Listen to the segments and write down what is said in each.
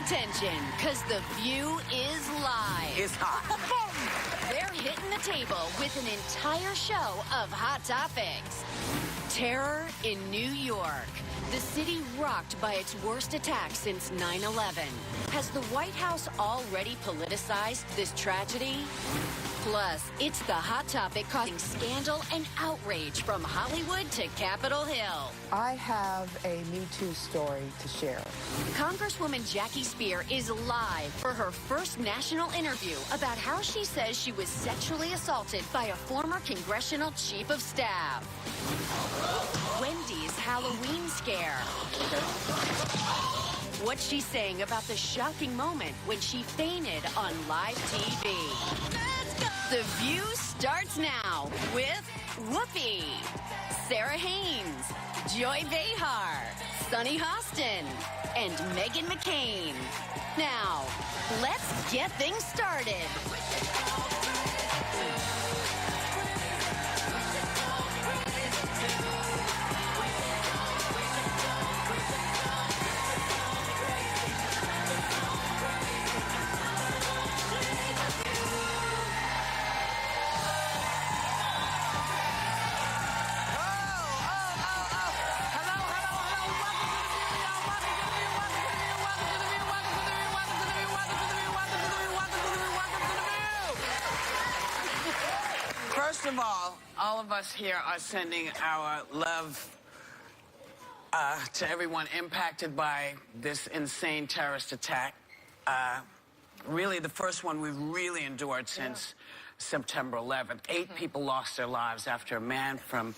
attention, because The View is live. It's hot. They're hitting the table with an entire show of hot topics. Terror in New York. The city rocked by its worst attack since 9/11. Has the White House already politicized this tragedy? Plus, it's the hot topic causing scandal and outrage from Hollywood to Capitol Hill. I have a Me Too story to share. Congresswoman Jackie Speier is live for her first national interview about how she says she was sexually assaulted by a former congressional chief of staff. Wendy's Halloween scare. What's she saying about the shocking moment when she fainted on live TV? The View starts now with Whoopi, Sarah Haynes, Joy Behar, Sunny Hostin, and Meghan McCain. Now, let's get things started. First of all of us here are sending our love to everyone impacted by this insane terrorist attack. Really, the first one we've really endured since September 11th. 8 people lost their lives after a man from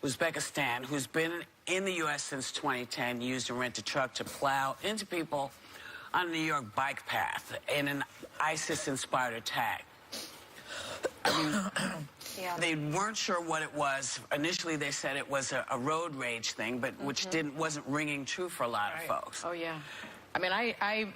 Uzbekistan, who's been in the U.S. since 2010, used a rented truck to plow into people on the New York bike path in an ISIS-inspired attack. I mean, they weren't sure what it was. Initially, they said it was a road rage thing, but which wasn't ringing true for a lot of folks. Oh, yeah. I mean, I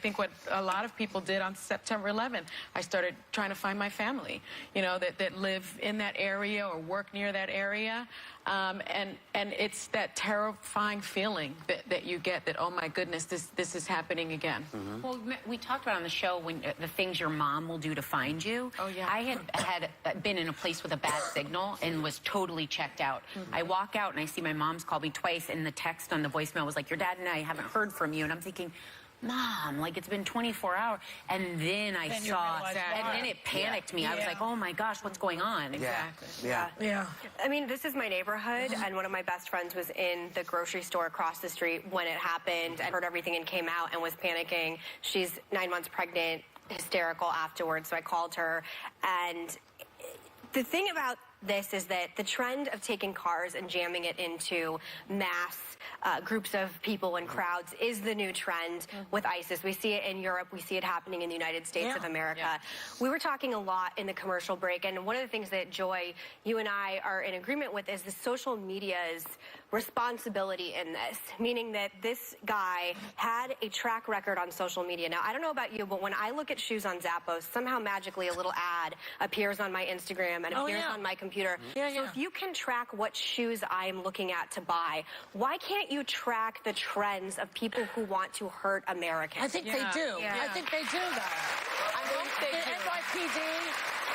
think what a lot of people did on September 11th. I started trying to find my family, you know, that live in that area or work near that area. And it's that terrifying feeling that you get that, oh my goodness, this is happening again. Well, we talked about on the show when the things your mom will do to find you. Oh, yeah. I had been in a place with a bad signal and was totally checked out. I walk out and I see my mom's called me twice, and the text on the voicemail was like, your dad and I haven't heard from you. And I'm thinking, Mom, like, it's been 24 hours. And then I saw, and then it panicked me. I was like, oh my gosh, what's going on? Exactly. Yeah. I mean, this is my neighborhood, and one of my best friends was in the grocery store across the street when it happened and heard everything and came out and was panicking. She's 9 months pregnant, hysterical afterwards, so I called her. And the thing about this is that the trend of taking cars and jamming it into mass groups of people and crowds is the new trend with ISIS. We see it in Europe. We see it happening in the United States of America. We were talking a lot in the commercial break, and one of the things that, Joy, you and I are in agreement with is the social media's responsibility in this, meaning that this guy had a track record on social media. Now, I don't know about you, but when I look at shoes on Zappos, somehow magically a little ad appears on my Instagram and appears on my computer. So if you can track what shoes I'm looking at to buy, why can't you track the trends of people who want to hurt Americans? I think they do. I think they do, though. I mean, the NYPD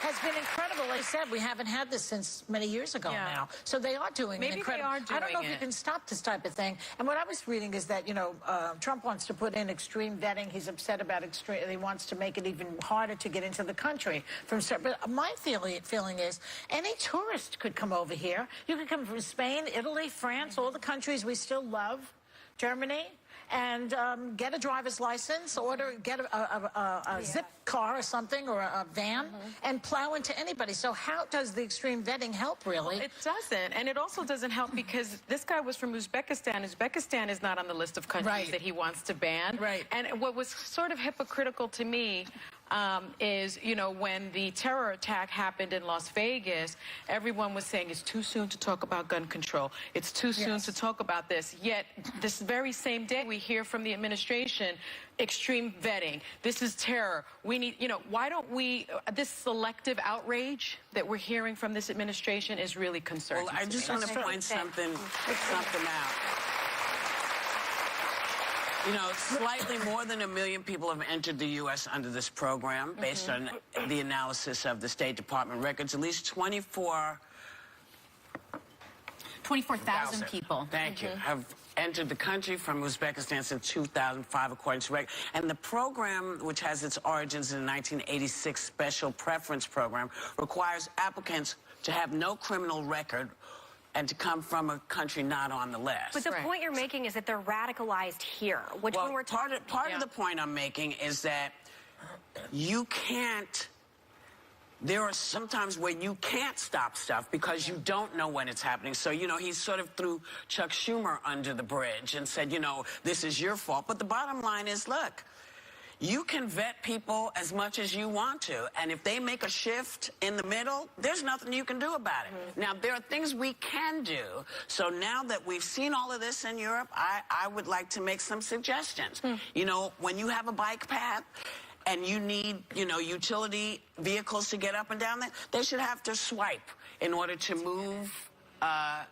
has been incredible. Like I said, we haven't had this since many years ago now. So they are doing an incredible. Maybe they are doing I don't know if you can stop this type of thing. And what I was reading is that, you know, Trump wants to put in extreme vetting. He's upset about extreme. He wants to make it even harder to get into the country. But my feeling is any tourist could come over here. You could come from Spain, Italy, France, all the countries we still love, Germany, and get a driver's license, get a zip car or something, or a van, and plow into anybody. So how does the extreme vetting help, really? It doesn't. And it also doesn't help because this guy was from Uzbekistan. Uzbekistan is not on the list of countries that he wants to ban. And what was sort of hypocritical to me is, you know, when the terror attack happened in Las Vegas, everyone was saying it's too soon to talk about gun control. It's too soon to talk about this. Yet, this very same day, we hear from the administration, extreme vetting. This is terror. We need, you know, why don't we, this selective outrage that we're hearing from this administration is really concerning. Well, I just want to point something out. You know, slightly more than 1 million people have entered the U.S. under this program, based on the analysis of the State Department records. At least 24,000 people. Thank you. Have entered the country from Uzbekistan since 2005, according to records. And the program, which has its origins in the 1986 Special Preference Program, requires applicants to have no criminal record and to come from a country not on the list. But the point you're making is that they're radicalized here, which Well, when we're talking... part of the point I'm making is that you can't... There are some times where you can't stop stuff because you don't know when it's happening. So, you know, he sort of threw Chuck Schumer under the bridge and said, you know, this is your fault. But the bottom line is, look, you can vet people as much as you want to. And if they make a shift in the middle, there's nothing you can do about it. Now, there are things we can do. So now that we've seen all of this in Europe, I would like to make some suggestions. You know, when you have a bike path, and you need, you know, utility vehicles to get up and down there, they should have to swipe in order to move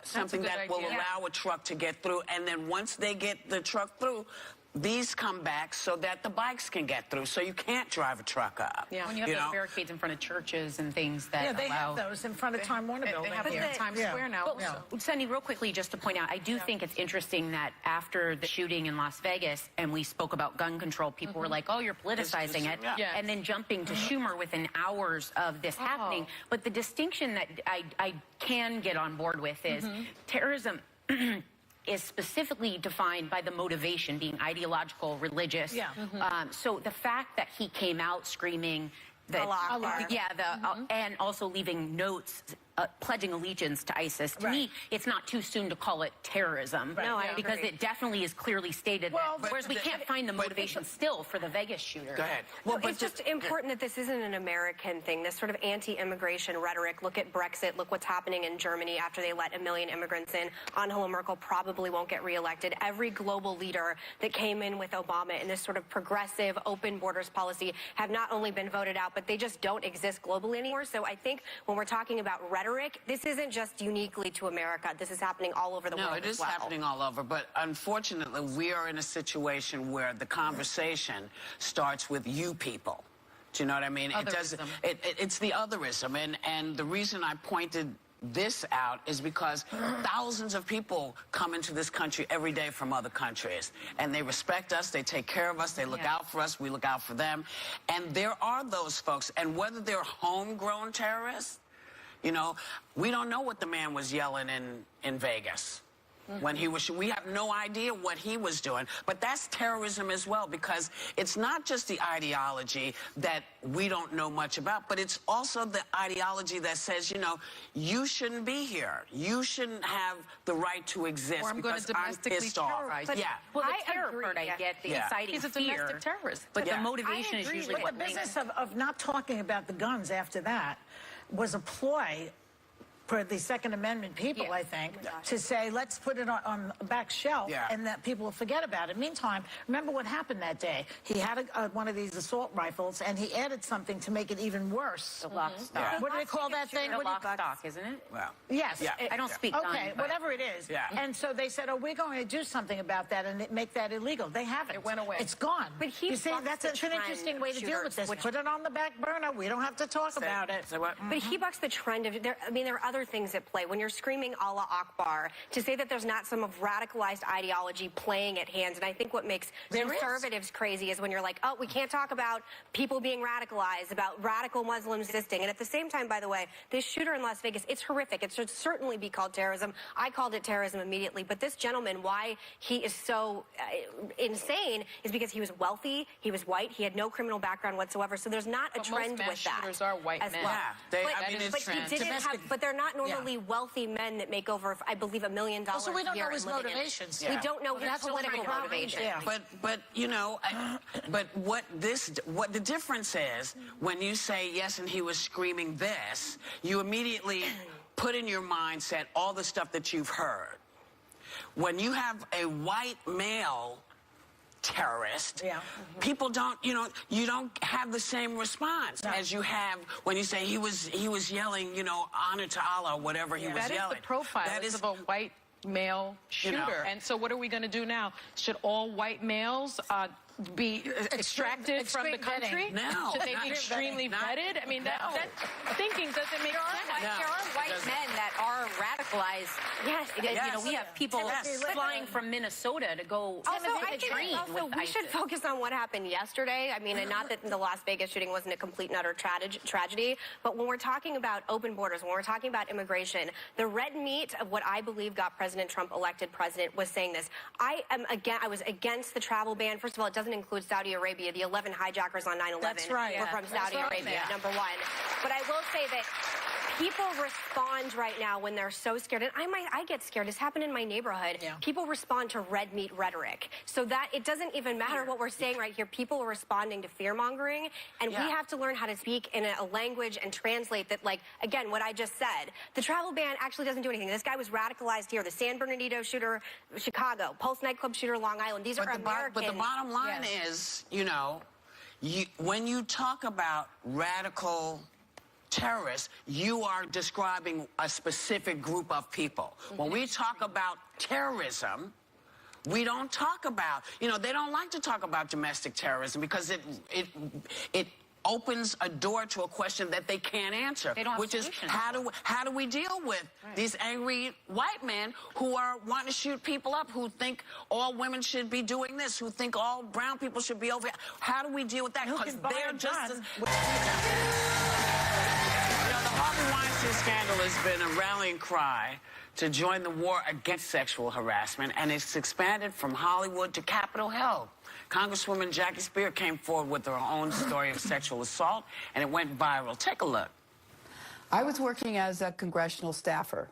something that will allow a truck to get through. And then once they get the truck through, these come back so that the bikes can get through, so you can't drive a truck up. Yeah, when you have those barricades in front of churches and things that Yeah, they have those in front of Time Warner Building. They have them in Times Square now. Sunny, real quickly, just to point out, I do think it's interesting that after the shooting in Las Vegas and we spoke about gun control, people were like, oh, you're politicizing it. And then jumping to Schumer within hours of this happening. But the distinction that I can get on board with is terrorism is specifically defined by the motivation being ideological, religious. So the fact that he came out screaming that, and also leaving notes pledging allegiance to ISIS. To me, it's not too soon to call it terrorism. No, I because agree. it definitely is clearly stated that. Whereas we can't find the motivation still for the Vegas shooter. Go ahead. Well, it's just important that this isn't an American thing, this sort of anti-immigration rhetoric. Look at Brexit. Look what's happening in Germany after they let 1 million immigrants in. Angela Merkel probably won't get reelected. Every global leader that came in with Obama in this sort of progressive, open borders policy have not only been voted out, but they just don't exist globally anymore. So I think when we're talking about rhetoric, this isn't just uniquely to America. This is happening all over the world. No, it is as well. happening all over. But unfortunately, we are in a situation where the conversation starts with you people. Do you know what I mean? Otherism. It's the otherism. And the reason I pointed this out is because thousands of people come into this country every day from other countries, and they respect us, they take care of us, they look out for us, we look out for them. And there are those folks, and whether they're homegrown terrorists, you know, we don't know what the man was yelling in Vegas. When he was, we have no idea what he was doing, but that's terrorism as well, because it's not just the ideology that we don't know much about, but it's also the ideology that says, you know, you shouldn't be here. You shouldn't have the right to exist, Or I'm going because to domestically I'm pissed off. terrorize. Yeah. Well, the I terror agree, part, I get the inciting He's a fear. domestic terrorist. But the motivation is usually But what the makes business of not talking about the guns after that was a ploy for the Second Amendment people, I think, to say, let's put it on a back shelf and that people will forget about it. Meantime, remember what happened that day. He had one of these assault rifles, and he added something to make it even worse. The lock stock. What do they call that thing? The lock stock, isn't it? Well, Yes. I don't speak gun, Okay, but- whatever it is. Yeah. And so they said, oh, we're going to do something about that and make that illegal. They haven't. It went away. It's gone. But he you see, bucks that's the an trend interesting way of to deal with this. shooters, Put it on the back burner. We don't have to talk about it. So what? But he bucks the trend of, there are other things at play. When you're screaming Allah Akbar, to say that there's not some of radicalized ideology playing at hands, and I think what makes conservatives crazy is when you're like, oh, we can't talk about people being radicalized, about radical Muslims existing. And at the same time, by the way, this shooter in Las Vegas, it's horrific. It should certainly be called terrorism. I called it terrorism immediately. But this gentleman, why he is so insane is because he was wealthy, he was white, he had no criminal background whatsoever. So there's not a But trend most mass with that. shooters are white as men. well. Yeah, But, I mean, but it's he didn't have, but they're not normally wealthy men that make over, I believe, $1 million a Also, we don't year know his and living in- motivations. We don't know his That's still political a problem. motivation. Yeah. But you know, but what the difference is when you say yes and he was screaming this, you immediately put in your mindset all the stuff that you've heard. When you have a white male terrorist, people don't, you don't have the same response as you have when you say he was yelling, honor to Allah, or whatever he was That is yelling. the profile That is of a white male shooter. And so what are we going to do now? Should all white males be extracted from the country? No. Should they be extremely vetted? I mean, that thinking doesn't make sense. There are white men that are radicalized. Yes. You know, we have people flying from Minnesota to go train with we should focus on what happened yesterday. I mean, and not that the Las Vegas shooting wasn't a complete and utter tragedy, but when we're talking about open borders, when we're talking about immigration, the red meat of what I believe got President Trump elected president was saying this. I was against the travel ban. First of all, it doesn't include Saudi Arabia. The 11 hijackers on 9/11 were from Saudi Arabia, number one. But I will say that people respond right now when they're so scared, and I get scared. It's happened in my neighborhood. People respond to red meat rhetoric, so that it doesn't even matter what we're saying right here. People are responding to fear mongering, and we have to learn how to speak in a language and translate that. Like, again, what I just said, the travel ban actually doesn't do anything. This guy was radicalized here. The San Bernardino shooter, Chicago, Pulse nightclub shooter, Long Island. These are American. But the bottom line is, you know, when you talk about radical terrorists, you are describing a specific group of people. When we talk about terrorism, we don't talk about, you know, they don't like to talk about domestic terrorism because it opens a door to a question that they can't answer, which is how do we deal with these angry white men who are wanting to shoot people up, who think all women should be doing this, who think all brown people should be over here. How do we deal with that? Because they're just as... The Harvey Weinstein scandal has been a rallying cry to join the war against sexual harassment, and it's expanded from Hollywood to Capitol Hill. Congresswoman Jackie Speier came forward with her own story of sexual assault, and it went viral. Take a look. I was working as a congressional staffer.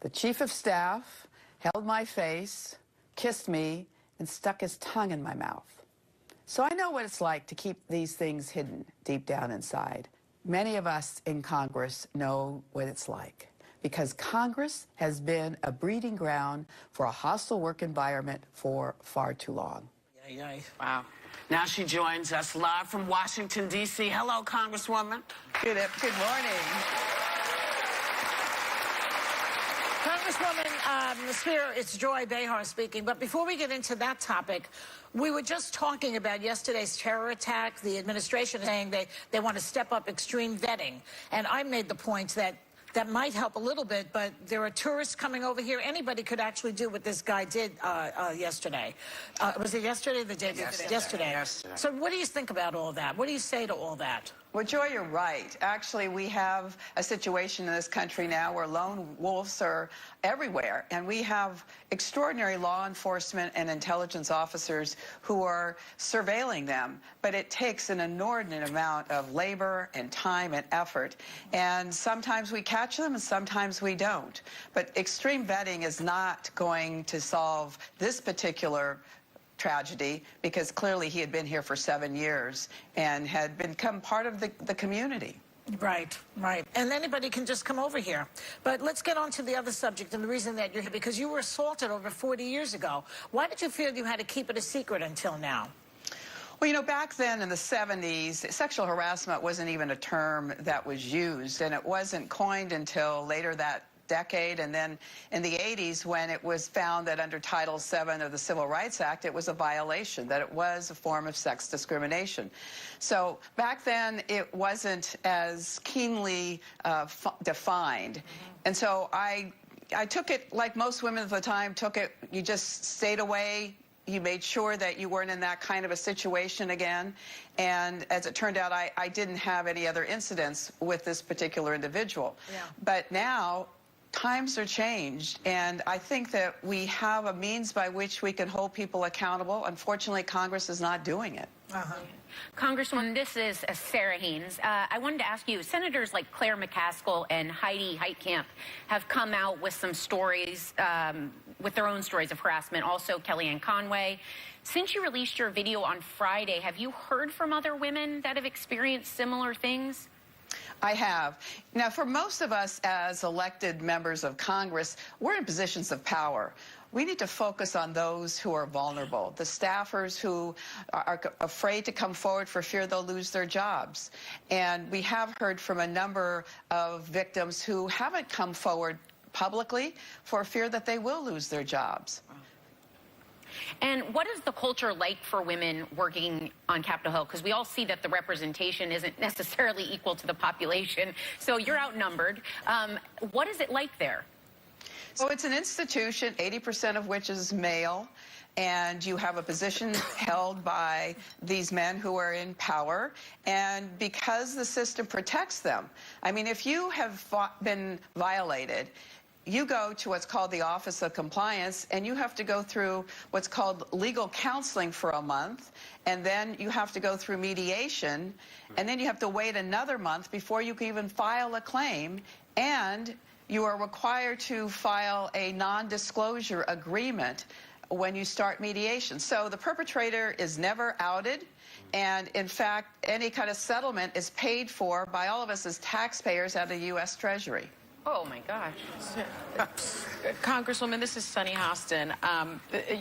The chief of staff held my face, kissed me, and stuck his tongue in my mouth. So I know what it's like to keep these things hidden deep down inside. Many of us in Congress know what it's like, because Congress has been a breeding ground for a hostile work environment for far too long. Wow. Now she joins us live from Washington, D.C. Hello, Congresswoman. Good morning. Congresswoman Speier, it's Joy Behar speaking. But before we get into that topic, we were just talking about yesterday's terror attack. The administration saying they want to step up extreme vetting. And I made the point that might help a little bit, but there are tourists coming over here. Anybody could actually do what this guy did yesterday. Was it yesterday or the day before? Yesterday. So what do you think about all that? What do you say to all that? Well, Joy, you're right. Actually, we have a situation in this country now where lone wolves are everywhere, and we have extraordinary law enforcement and intelligence officers who are surveilling them. But it takes an inordinate amount of labor and time and effort, and sometimes we catch them and sometimes we don't. But extreme vetting is not going to solve this particular tragedy, because clearly he had been here for 7 years and had become part of the community. Right. And anybody can just come over here. But let's get on to the other subject, and the reason that you're here, because you were assaulted over 40 years ago. Why did you feel you had to keep it a secret until now? Well, you know, back then in the 70s, sexual harassment wasn't even a term that was used, and it wasn't coined until later that decade, and then in the 80s when it was found that under Title VII of the Civil Rights Act it was a violation, that it was a form of sex discrimination. So back then it wasn't as keenly defined. And so I took it like most women at the time took it. You just stayed away. You made sure that you weren't in that kind of a situation again. And as it turned out, I didn't have any other incidents with this particular individual. But now times are changed, and I think that we have a means by which we can hold people accountable. Unfortunately, Congress is not doing it. Congresswoman, this is Sarah Haynes. I wanted to ask you, senators like Claire McCaskill and Heidi Heitkamp have come out with some stories, with their own stories of harassment, also Kellyanne Conway. Since you released your video on Friday, have you heard from other women that have experienced similar things? I have. Now, for most of us as elected members of Congress, we're in positions of power. We need to focus on those who are vulnerable, the staffers who are afraid to come forward for fear they'll lose their jobs. And we have heard from a number of victims who haven't come forward publicly for fear that they will lose their jobs. And what is the culture like for women working on Capitol Hill? Because we all see that the representation isn't necessarily equal to the population. So you're outnumbered. What is it like there? So it's an institution, 80% of which is male, and you have a position held by these men who are in power, and because the system protects them. I mean, if you have been violated, you go to what's called the Office of Compliance, and you have to go through what's called legal counseling for a month, and then you have to go through mediation, and then you have to wait another month before you can even file a claim, and you are required to file a non-disclosure agreement when you start mediation. So the perpetrator is never outed, and in fact, any kind of settlement is paid for by all of us as taxpayers out of the U.S. Treasury. Oh, my gosh. Congresswoman, this is Sunny Hostin.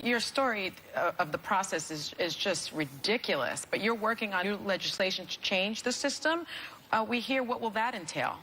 Your story of the process is just ridiculous, but you're working on new legislation to change the system. We hear, what will that entail?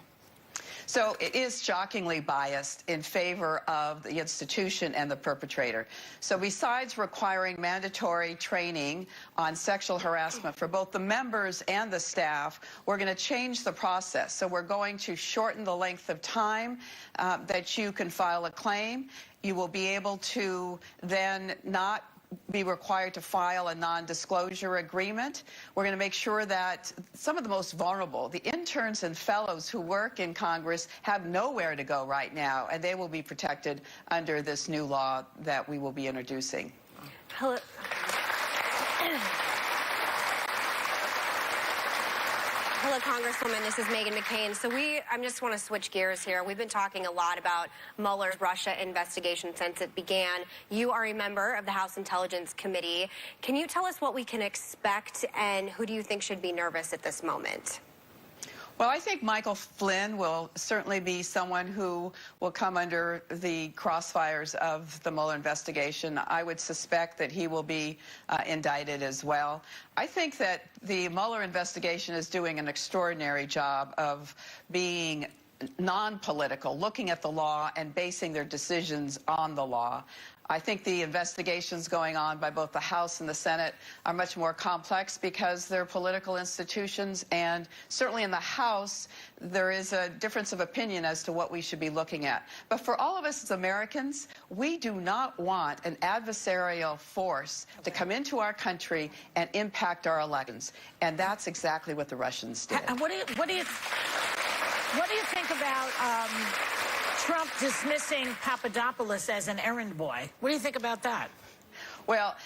So it is shockingly biased in favor of the institution and the perpetrator. So besides requiring mandatory training on sexual harassment for both the members and the staff, we're going to change the process. So we're going to shorten the length of time that you can file a claim. You will be able to then not be required to file a non-disclosure agreement. We're going to make sure that some of the most vulnerable, the interns and fellows who work in Congress, have nowhere to go right now, and they will be protected under this new law that we will be introducing. Hello. Hello, Congresswoman. This is Meghan McCain. So I just want to switch gears here. We've been talking a lot about Mueller's Russia investigation since it began. You are a member of the House Intelligence Committee. Can you tell us what we can expect, and who do you think should be nervous at this moment? Well, I think Michael Flynn will certainly be someone who will come under the crossfires of the Mueller investigation. I would suspect that he will be indicted as well. I think that the Mueller investigation is doing an extraordinary job of being non-political, looking at the law and basing their decisions on the law. I think the investigations going on by both the House and the Senate are much more complex because they're political institutions, and certainly in the House there is a difference of opinion as to what we should be looking at. But for all of us as Americans, we do not want an adversarial force to come into our country and impact our elections, and that's exactly what the Russians did. And what do you think about Trump dismissing Papadopoulos as an errand boy? What do you think about that? Well,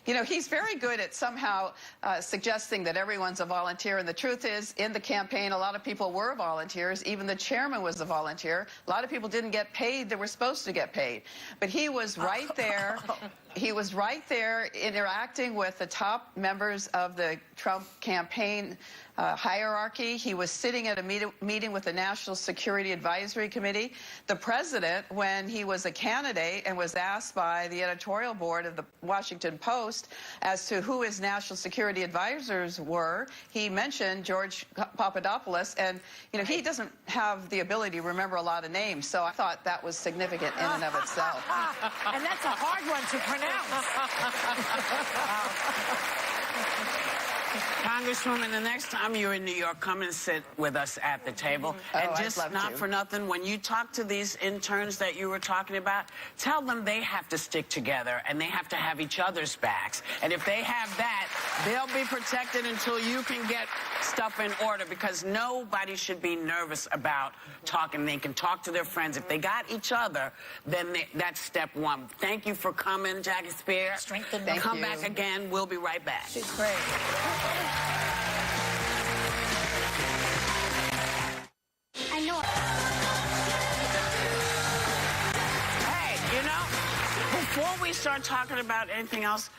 you know, he's very good at somehow suggesting that everyone's a volunteer. And the truth is, in the campaign, a lot of people were volunteers. Even the chairman was a volunteer. A lot of people didn't get paid that were supposed to get paid. But he was right there. He was right there interacting with the top members of the Trump campaign hierarchy. He was sitting at a meeting with the National Security Advisory Committee. The president, when he was a candidate and was asked by the editorial board of the Washington Post as to who his national security advisors were, he mentioned George Papadopoulos, and you know, he doesn't have the ability to remember a lot of names, so I thought that was significant in and of itself. And that's a hard one to pronounce. Congresswoman, the next time you're in New York, come and sit with us at the table. And just not for nothing, when you talk to these interns that you were talking about, tell them they have to stick together and they have to have each other's backs. And if they have that, they'll be protected until you can get stuff in order, because nobody should be nervous about talking. They can talk to their friends. If they got each other, then that's step one. Thank you for coming, Jackie Spear. Strengthen. Come back again. We'll be right back. She's great. I know. Hey, you know, before we start talking about anything else,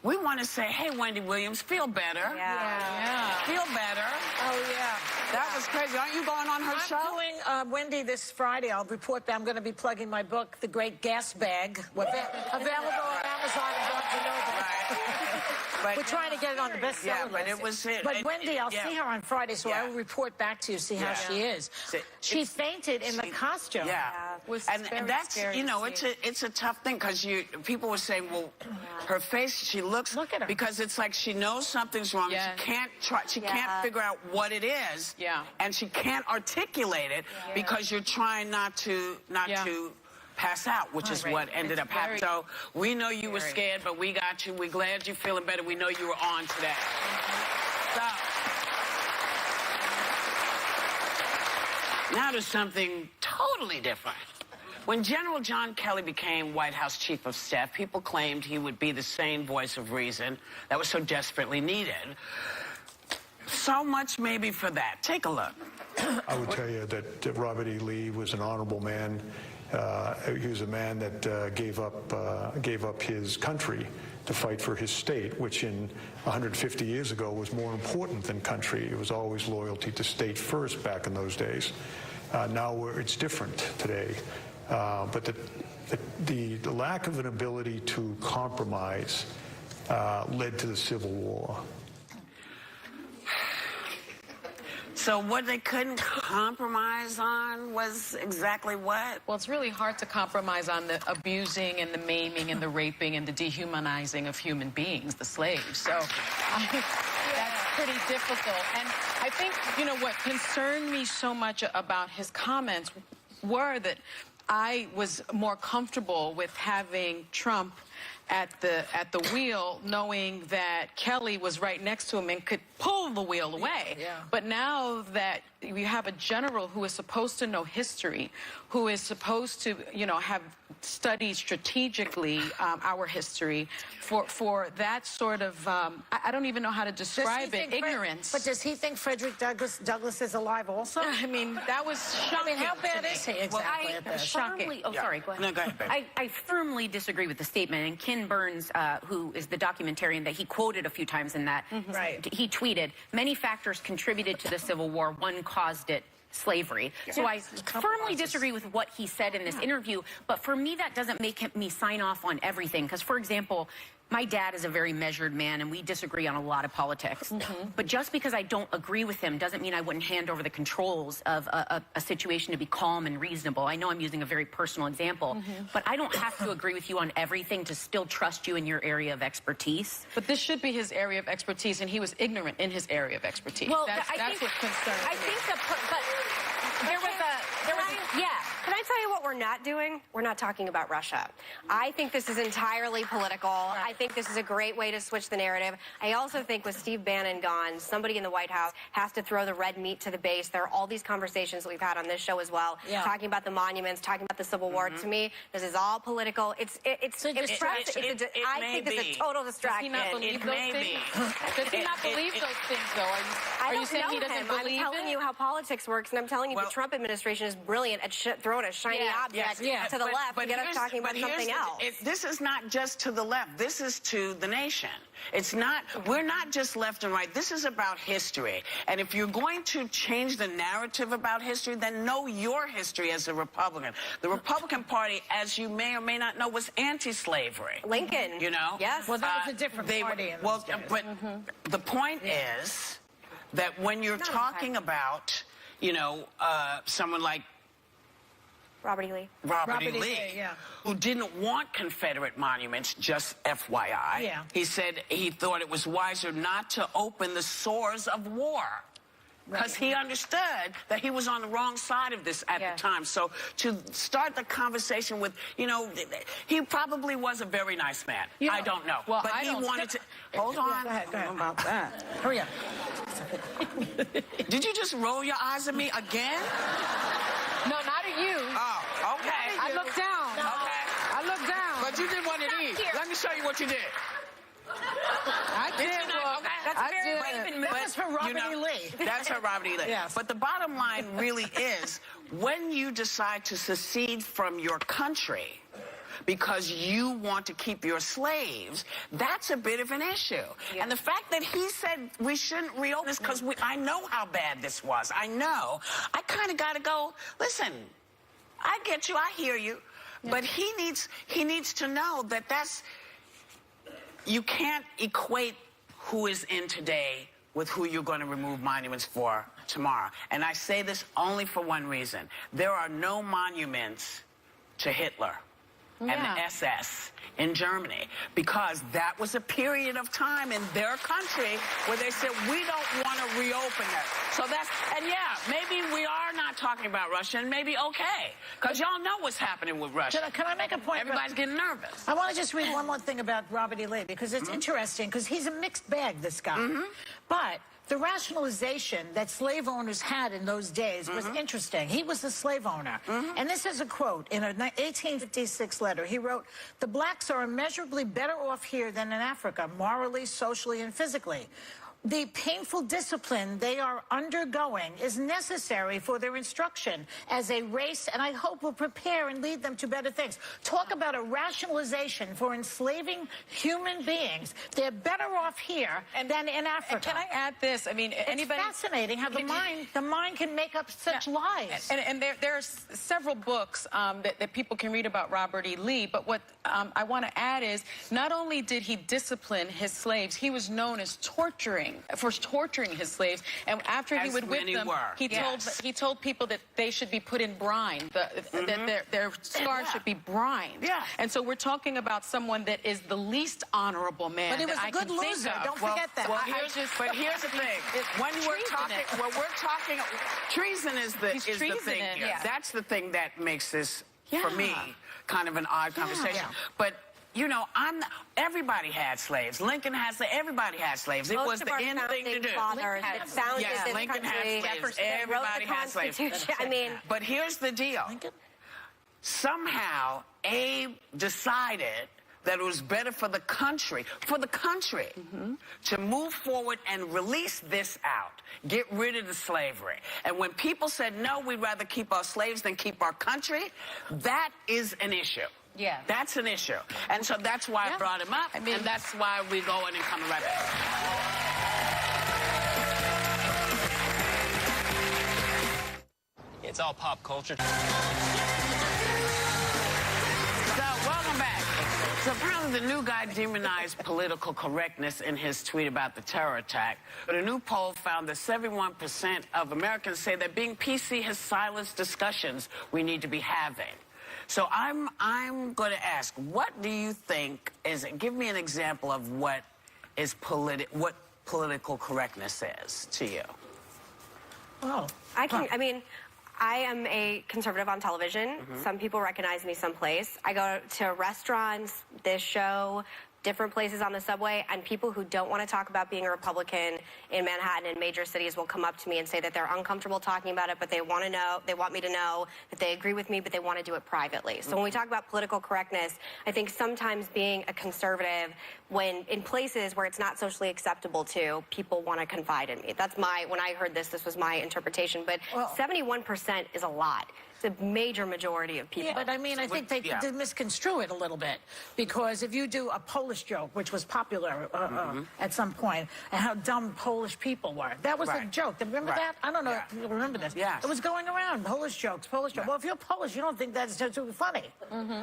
we want to say, hey, Wendy Williams, feel better. Yeah. Feel better. Oh, yeah. That was crazy. Aren't you going on her show? I'm doing Wendy this Friday. I'll report that I'm going to be plugging my book, The Great Gas Bag, available on Amazon and Barnes & Noble. Right. We're trying to get it on the bestseller Yeah, list. but it was... But Wendy, I'll see her on Friday, so I will report back to you, see how she is. She fainted in the costume. Yeah. And that's, you know, it's a tough thing, because people were saying, well, her face, she looks... Look at her. Because it's like she knows something's wrong. Yeah. She can't figure out what it is. Yeah. And she can't articulate it because you're trying not to pass out, which is what ended up happening. So we know you were scared, but we got you. We're glad you're feeling better. We know you were on today. So now to something totally different. When General John Kelly became White House Chief of Staff, people claimed he would be the sane voice of reason that was so desperately needed. So much maybe for that. Take a look. I would tell you that Robert E. Lee was an honorable man. He was a man that gave up his country to fight for his state, which in 150 years ago was more important than country. It was always loyalty to state first back in those days. Now it's different today. But the lack of an ability to compromise led to the Civil War. So what they couldn't compromise on was exactly what? Well, it's really hard to compromise on the abusing and the maiming and the raping and the dehumanizing of human beings, the slaves. So that's pretty difficult. And I think, you know, what concerned me so much about his comments were that I was more comfortable with having Trump at the wheel, knowing that Kelly was right next to him and could pull the wheel away. Yeah. But now that we have a general who is supposed to know history, who is supposed to, you know, have studied strategically our history, for that sort of, I don't even know how to describe it, ignorance. But does he think Frederick Douglass is alive also? I mean, that was shocking. I mean, how bad is he exactly at this? Firmly, sorry, go ahead. No, go ahead, babe. I firmly disagree with the statement. And Ken Burns, who is the documentarian that he quoted a few times in that, he tweeted, many factors contributed to the Civil War. One caused it. Slavery. So I firmly disagree with what he said in this interview, but for me that doesn't make me sign off on everything. Because, for example, my dad is a very measured man and we disagree on a lot of politics. But just because I don't agree with him doesn't mean I wouldn't hand over the controls of a situation to be calm and reasonable. I know I'm using a very personal example, but I don't have to agree with you on everything to still trust you in your area of expertise. But this should be his area of expertise, and he was ignorant in his area of expertise. Well, that's what concerns me. I think but there was yeah. Can I tell you what we're not doing? We're not talking about Russia. I think this is entirely political. I think this is a great way to switch the narrative. I also think with Steve Bannon gone, somebody in the White House has to throw the red meat to the base. There are all these conversations that we've had on this show as well, talking about the monuments, talking about the Civil War. To me, this is all political. I think this is a total distraction. Does he not believe those things? Does he not believe those things, though? I you don't saying know he doesn't him. believe I'm telling it? you how politics works, and I'm telling you the Trump administration is brilliant at throwing a shiny object to the left and get us talking about something else. This is not just to the left. This is to the nation. It's not, we're not just left and right. This is about history. And if you're going to change the narrative about history, then know your history as a Republican. The Republican Party, as you may or may not know, was anti-slavery. Lincoln. You know? Yes. Well, that was a different party in those days. But the point is that when you're talking about, you know, someone like Robert E. Lee. Robert E. Lee, who didn't want Confederate monuments, just FYI. Yeah. He said he thought it was wiser not to open the sores of war. Because he understood that he was on the wrong side of this at the time. So to start the conversation with, you know, he probably was a very nice man. I don't know. Well, but he wanted to... Hold on. Go ahead. About that. Hurry up. Did you just roll your eyes at me again? No, not at you. Oh, okay. I looked down. Okay. I looked down. But you did one of these. Let me show you what you did. I did. That was for Robert E. Lee. That's for Robert E. Lee. Yes. But the bottom line really is, when you decide to secede from your country because you want to keep your slaves, that's a bit of an issue. And the fact that he said we shouldn't reopen this because I know how bad this was. I know. I kind of got to go, listen, I get you, I hear you, but he needs to know that you can't equate who is in today with who you're going to remove monuments for tomorrow. And I say this only for one reason. There are no monuments to Hitler and the SS in Germany, because that was a period of time in their country where they said, we don't want to reopen it. So that's, and yeah, maybe we are not talking about Russia, and maybe okay, because y'all know what's happening with Russia. Can I make a point? Everybody's getting nervous. I want to just read one more thing about Robert E. Lee, because it's interesting, because he's a mixed bag, this guy. But the rationalization that slave owners had in those days was interesting. He was a slave owner. And this is a quote in an 1856 letter. He wrote, "The blacks are immeasurably better off here than in Africa, morally, socially, and physically. The painful discipline they are undergoing is necessary for their instruction as a race, and I hope will prepare and lead them to better things." Talk about a rationalization for enslaving human beings. They're better off here than in Africa. And can I add this? I mean, anybody... It's fascinating how the mind can make up such lies. And there are several books that people can read about Robert E. Lee, but what I want to add is, not only did he discipline his slaves, he was known as torturing his slaves, and after he would whip them, he told people that they should be put in brine, that their scars should be brined. And so we're talking about someone that is the least honorable man. But he was a good loser. Don't forget that. Well, here's the thing. When we're talking, treason is the thing here. That's the thing that makes this, for me, kind of an odd conversation. But you know, everybody had slaves. Lincoln had slaves. Everybody had slaves. It was the end thing to do. Lincoln had slaves. Everybody had slaves. I mean, but here's the deal. Somehow, Abe decided that it was better for the country, to move forward and release this out, get rid of the slavery. And when people said, no, we'd rather keep our slaves than keep our country, that is an issue. Yeah. That's an issue. And so that's why I brought him up, and that's why we go in and come right back. It's all pop culture. So, welcome back. So apparently the new guy demonized political correctness in his tweet about the terror attack. But a new poll found that 71% of Americans say that being PC has silenced discussions we need to be having. So I'm going to ask, what do you think is? Give me an example of what political correctness is to you. Oh, I mean, I am a conservative on television. Some people recognize me someplace. I go to restaurants, this show, different places on the subway, and people who don't want to talk about being a Republican in Manhattan and major cities will come up to me and say that they're uncomfortable talking about it, but they want me to know that they agree with me, but they want to do it privately. So when we talk about political correctness, I think sometimes being a conservative, when in places where it's not socially acceptable to, people want to confide in me. That's when I heard this was my interpretation, but 71% is a lot. It's a major majority of people. Yeah, but I mean, I think they did misconstrue it a little bit, because if you do a Polish joke, which was popular at some point, and how dumb Polish people were, that was a joke. Remember that? I don't know if you remember this. It was going around, Polish jokes. Well, if you're Polish, you don't think that's too funny.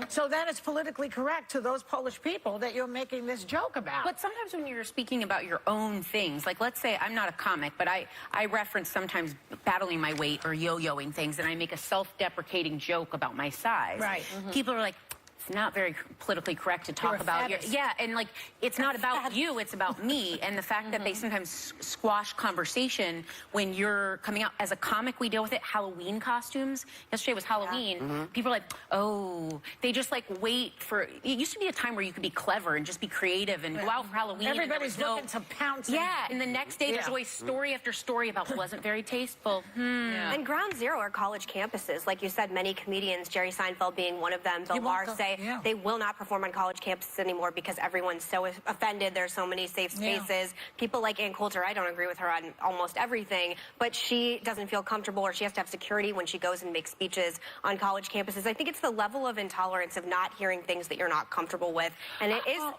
So then it's politically correct to those Polish people that you're making this joke about. But sometimes when you're speaking about your own things, like let's say I'm not a comic, but I reference sometimes battling my weight or yo-yoing things, and I make a self-deprecating joke about my size. Right. People are like, it's not very politically correct to talk about your... Yeah, and like, it's not about you, it's about me. And the fact that they sometimes squash conversation when you're coming out. As a comic, we deal with it. Halloween costumes. Yesterday was Halloween. People are like, oh, they just like wait for... It used to be a time where you could be clever and just be creative and go out for Halloween. Everybody's looking to pounce. Yeah, and the next day there's always story after story about wasn't very tasteful. And ground zero are college campuses. Like you said, many comedians, Jerry Seinfeld being one of them, Bill Maher, say they will not perform on college campuses anymore because everyone's so offended. There's so many safe spaces. People like Ann Coulter, I don't agree with her on almost everything, but she doesn't feel comfortable, or she has to have security when she goes and makes speeches on college campuses. I think it's the level of intolerance of not hearing things that you're not comfortable with, and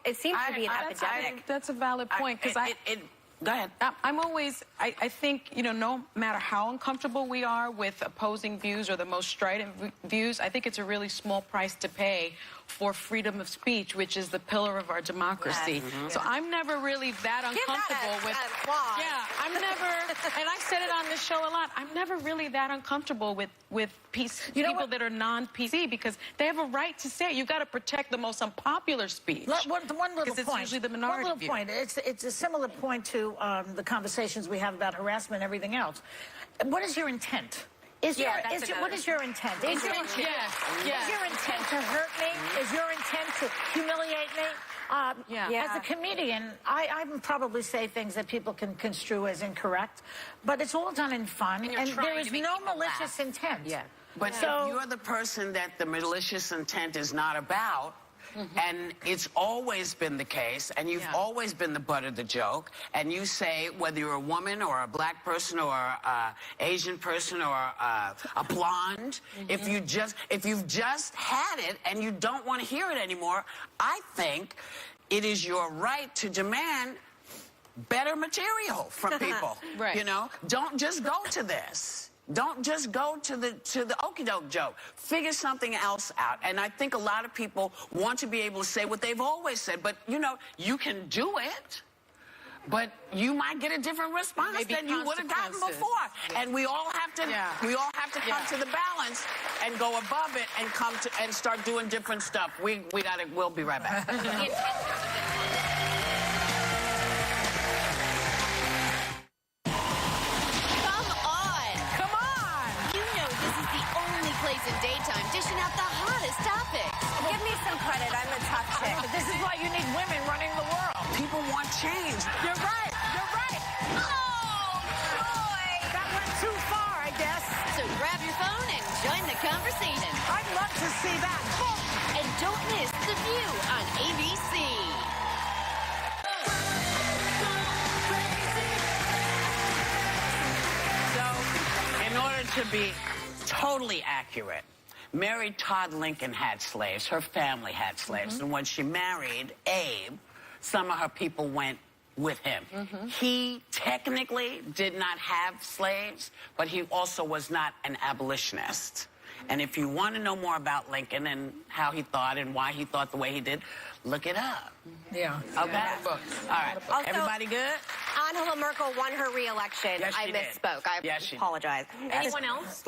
it seems to be an epidemic. That's a valid point, because Go ahead. I think, you know, no matter how uncomfortable we are with opposing views or the most strident views, I think it's a really small price to pay for freedom of speech, which is the pillar of our democracy. Yes. So I'm never really that uncomfortable with. Yeah, I'm never, and I've said it on this show a lot. I'm never really that uncomfortable with people that are non-PC because they have a right to say it. You've got to protect the most unpopular speech. One little Because it's usually the minority One little view. point. It's a similar point to the conversations we have about harassment and everything else. What is your intent? What is your intent? Is your intent to hurt me? Is your intent to humiliate me? As a comedian, I probably say things that people can construe as incorrect, but it's all done in fun, and there is no malicious intent. Yeah. But if you're the person that the malicious intent is not about, and it's always been the case, and you've always been the butt of the joke, and you say, whether you're a woman or a black person or a Asian person or a blonde, if you've just had it and you don't want to hear it anymore, I think it is your right to demand better material from people. Right. You know, don't just go to this. Don't just go to the okie doke joke. Figure something else out. And I think a lot of people want to be able to say what they've always said, but you know, you can do it, but you might get a different response than you would have gotten before. And we all have to come to the balance and go above it and and start doing different stuff. We'll be right back. In daytime, dishing out the hottest topics. Give me some credit. I'm a tough chick. But this is why you need women running the world. People want change. You're right. You're right. Oh, boy. That went too far, I guess. So grab your phone and join the conversation. I'd love to see that. And don't miss The View on ABC. So, in order to be totally accurate, Mary Todd Lincoln had slaves. Her family had slaves. And when she married Abe, some of her people went with him. He technically did not have slaves, but he also was not an abolitionist. And if you want to know more about Lincoln and how he thought and why he thought the way he did, look it up. Yeah. Okay? All right. Also, everybody good? Angela Merkel won her re-election. Yes, she I misspoke. did. I apologize. Anyone else?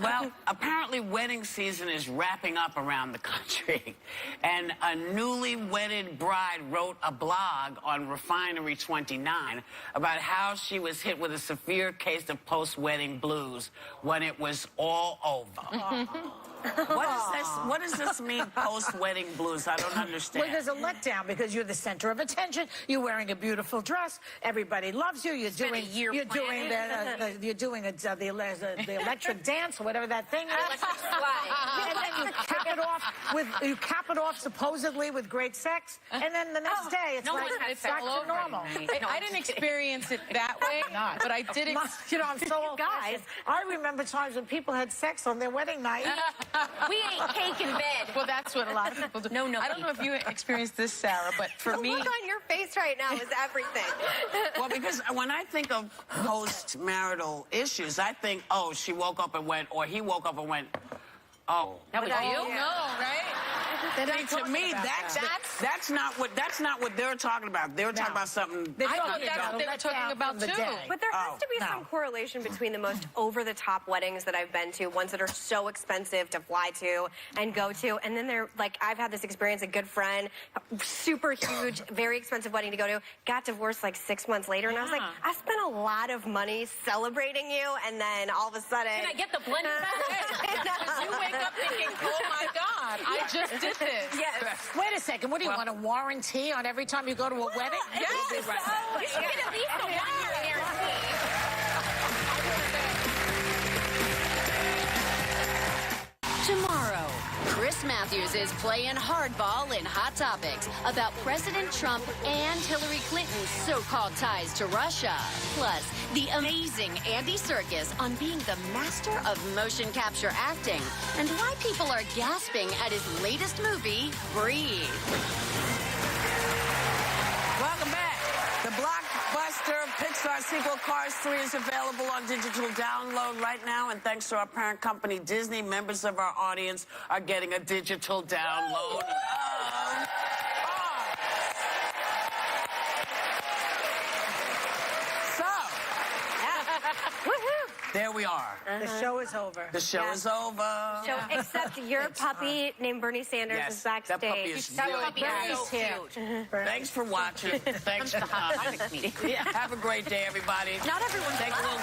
Well, apparently wedding season is wrapping up around the country. And a newly wedded bride wrote a blog on Refinery 29 about how she was hit with a severe case of post-wedding blues when it was all over. What does this mean, post-wedding blues? I don't understand. Well, there's a letdown because you're the center of attention. You're wearing a beautiful dress. Everybody loves you. You're doing the electric dance or whatever that thing is. And then you cap it off suppospostedly with great sex. And then the next day it's back to normal. I didn't experience it that way, but I did. I'm so old. Guys, I remember times when people had sex on their wedding night. We ate cake in bed. Well, that's what a lot of people do. I don't know if you experienced this, Sarah, but for me... The look on your face right now is everything. Well, because when I think of post-marital issues, I think, oh, she woke up and went, or he woke up and went, oh. That was you? No, right? To me, that's not what they're talking about. They're talking about something. I thought that's what they were talking about too. But there has to be some correlation between the most over-the-top weddings that I've been to, ones that are so expensive to fly to and go to, and then they're like, I've had this experience, a good friend, super huge, very expensive wedding to go to, got divorced like 6 months later, and I was like, I spent a lot of money celebrating you, and then all of a sudden... Can I get the blend back? You wake up thinking, oh my God, I just did this. Yes. Wait a second. What do you want, a warranty on every time you go to a wedding? Yes. You should get at least a 1-year guarantee. Tomorrow, Chris Matthews is playing hardball in Hot Topics about President Trump and Hillary Clinton's so-called ties to Russia. Plus, the amazing Andy Serkis on being the master of motion capture acting and why people are gasping at his latest movie, Breathe. Welcome back. The blockbuster picture Star sequel Cars 3 is available on digital download right now, and thanks to our parent company Disney, members of our audience are getting a digital download. There we are. The show is over. The show is over. So, except your puppy named Bernie Sanders Yes, is backstage. that puppy is really cute. Thanks for watching. Thanks for coming. Have a great day, everybody. Not everyone's Take a little